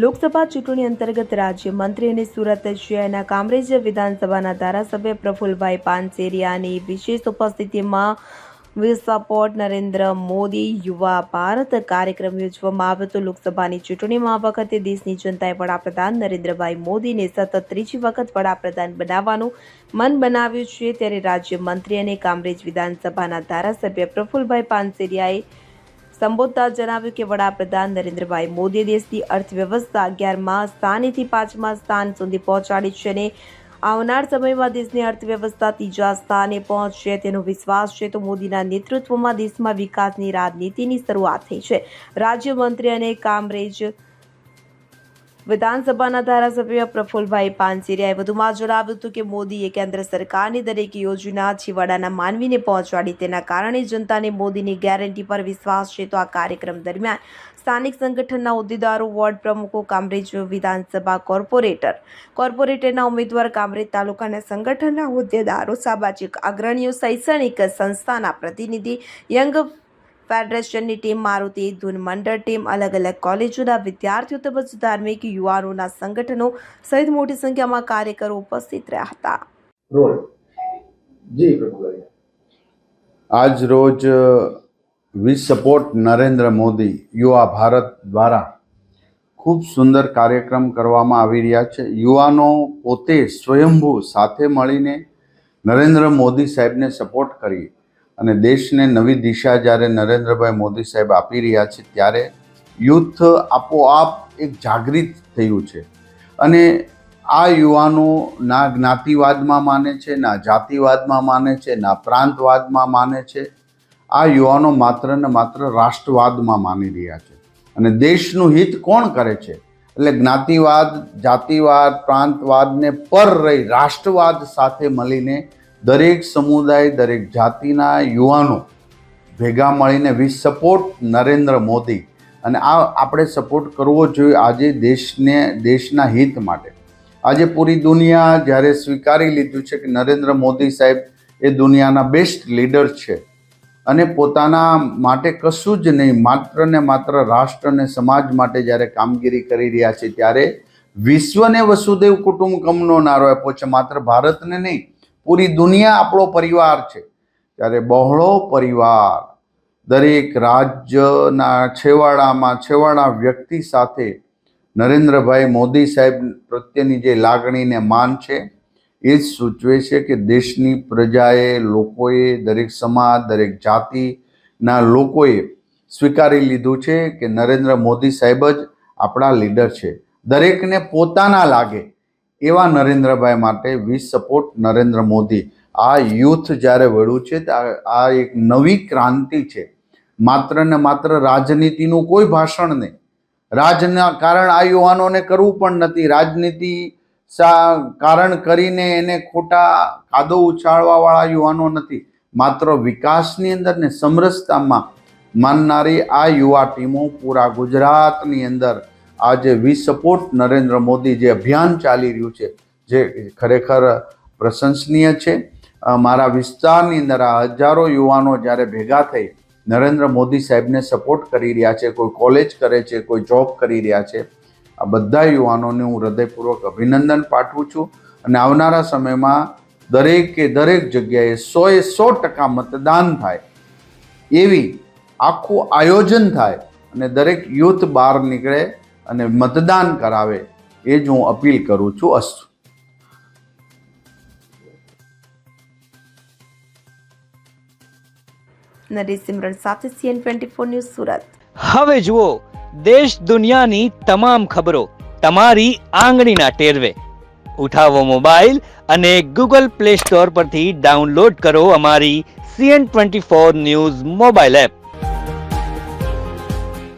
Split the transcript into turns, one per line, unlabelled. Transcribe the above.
લોકસભા ચૂંટણી અંતર્ગત રાજ્યમંત્રી અને સુરત શહેરના કામરેજ વિધાનસભાના ધારાસભ્ય પ્રફુલભાઈ પાનસેરિયાની વિશેષ ઉપસ્થિતિમાં વી સપોર્ટ નરેન્દ્ર મોદી યુવા ભારત કાર્યક્રમ યોજવામાં આવ્યો હતો। લોકસભાની ચૂંટણીમાં આ વખતે દેશની જનતાએ વડાપ્રધાન નરેન્દ્રભાઈ મોદીને સતત ત્રીજી વખત વડાપ્રધાન બનાવવાનું મન બનાવ્યું છે। ત્યારે રાજ્યમંત્રી અને કામરેજ વિધાનસભાના ધારાસભ્ય પ્રફુલભાઈ પાનસેરિયાએ સંબોધતા જણાવ્યું કે વડાપ્રધાન નરેન્દ્રભાઈ મોદીએ દેશની અર્થવ્યવસ્થા 11મા સ્થાનેથી 5મા સ્થાન સુધી પહોંચાડી છે અને આવનાર સમયમાં દેશની અર્થવ્યવસ્થા 3જા સ્થાને પહોંચશે તેનો વિશ્વાસ છે। તો મોદીના નેતૃત્વમાં દેશમાં વિકાસની રાજનીતિની શરૂઆત થઈ છે। રાજ્યમંત્રી અને કામરેજ વિધાનસભાના ધારાસભ્ય પ્રફુલભાઈ પાનસેરિયાએ વધુમાં જણાવ્યું હતું કે મોદીએ કેન્દ્ર સરકારની દરેક યોજના છેવાડાના માનવીને પહોંચાડી, તેના કારણે જનતાને મોદીની ગેરંટી પર વિશ્વાસ છે। તો આ કાર્યક્રમ દરમિયાન સ્થાનિક સંગઠનના હોદ્દેદારો, વોર્ડ પ્રમુખો, કામરેજ વિધાનસભા કોર્પોરેટરના ઉમેદવાર, કામરેજ તાલુકાના સંગઠનના હોદ્દેદારો, સામાજિક અગ્રણીઓ, શૈક્ષણિક સંસ્થાના પ્રતિનિધિ, યંગ ફેડરેશનની ટીમ, મારુતિ ધૂન મંડળ ટીમ, અલગ અલગ કોલેજોના વિદ્યાર્થીઓ તેમજ ધાર્મિક યુવાનોના સંગઠનો સહિત મોટી સંખ્યામાં કાર્યકરો ઉપસ્થિત રહ્યા હતા।
આજ રોજ વી સપોર્ટ નરેન્દ્ર મોદી યુવા ભારત દ્વારા ખૂબ સુંદર કાર્યક્રમ કરવામાં આવી રહ્યા છે। યુવાનો પોતે સ્વયંભૂ સાથે મળીને નરેન્દ્ર મોદી સાહેબને સપોર્ટ કરી અને દેશને નવી દિશા જ્યારે નરેન્દ્રભાઈ મોદી સાહેબ આપી રહ્યા છે ત્યારે યુથ આપોઆપ એક જાગૃત થયું છે અને આ યુવાનો ના જ્ઞાતિવાદમાં માને છે, ના જાતિવાદમાં માને છે, ના પ્રાંતવાદમાં માને છે। આ યુવાનો માત્ર ને માત્ર રાષ્ટ્રવાદમાં માની રહ્યા છે અને દેશનું હિત કોણ કરે છે એટલે જ્ઞાતિવાદ, જાતિવાદ, પ્રાંતવાદને પર રહી રાષ્ટ્રવાદ સાથે મળીને દરેક સમુદાય, દરેક જાતિના યુવાનો ભેગા મળીને વી સપોર્ટ નરેન્દ્ર મોદી અને આ આપણે સપોર્ટ કરવો જોઈએ આજે દેશના હિત માટે। આજે પૂરી દુનિયા જ્યારે સ્વીકારી લીધું છે કે નરેન્દ્ર મોદી સાહેબ એ દુનિયાના બેસ્ટ લીડર છે અને પોતાના માટે કશું જ નહીં, માત્ર ને માત્ર રાષ્ટ્ર અને સમાજ માટે જ્યારે કામગીરી કરી રહ્યા છે ત્યારે વિશ્વને વસુદેવ કુટુંબકમનો નારો આપ્યો છે। માત્ર ભારતને નહીં, પૂરી દુનિયા આપણો પરિવાર છે ત્યારે બહોળો પરિવાર દરેક રાજ્યના છેવાડા વ્યક્તિ સાથે નરેન્દ્રભાઈ મોદી સાહેબ પ્રત્યેની જે લાગણીને માન છે એ જ સૂચવે છે કે દેશની પ્રજાએ, લોકોએ, દરેક સમાજ, દરેક જાતિના લોકોએ સ્વીકારી લીધું છે કે નરેન્દ્ર મોદી સાહેબ જ આપણા લીડર છે। દરેકને પોતાના લાગે એવા નરેન્દ્રભાઈ માટે વી સપોર્ટ નરેન્દ્ર મોદી આ યુથ જ્યારે વળ્યું છે આ એક નવી ક્રાંતિ છે। માત્ર ને માત્ર રાજનીતિનું કોઈ ભાષણ નહીં, રાજના કારણ આ યુવાનોને કરવું પણ નથી, રાજનીતિ કારણ કરીને એને ખોટા કાદો ઉછાળવાવાળા યુવાનો નથી, માત્ર વિકાસની અંદર ને સમરસતામાં માનનારી આ યુવા ટીમો પૂરા ગુજરાતની અંદર આજે વી સપોર્ટ નરેન્દ્ર મોદી જે અભિયાન ચાલી રહ્યું છે જે ખરેખર પ્રશંસનીય છે। મારા વિસ્તારની અંદર આ હજારો યુવાનો જ્યારે ભેગા થઈ નરેન્દ્ર મોદી સાહેબને સપોર્ટ કરી રહ્યા છે, કોઈ કોલેજ કરે છે, કોઈ જોબ કરી રહ્યા છે, આ બધા યુવાનોને હું હૃદયપૂર્વક અભિનંદન પાઠવું છું અને આવનારા સમયમાં દરેક જગ્યાએ 100% મતદાન થાય એવી આખું આયોજન થાય અને દરેક યુથ બહાર નીકળે અને મતદાન કરાવે એ જ હું અપીલ કરું છું। અસ્તુ।
નરેશ સિમરન સાથે CN24 ન્યૂઝ સુરત।
હવે જુઓ દેશ દુનિયાની તમામ ખબરો તમારી આંગળીના ટેરવે। ઉઠાવો મોબાઈલ અને ગૂગલ પ્લે સ્ટોર પરથી ડાઉનલોડ કરો અમારી CN24 ન્યૂઝ મોબાઈલ એપ।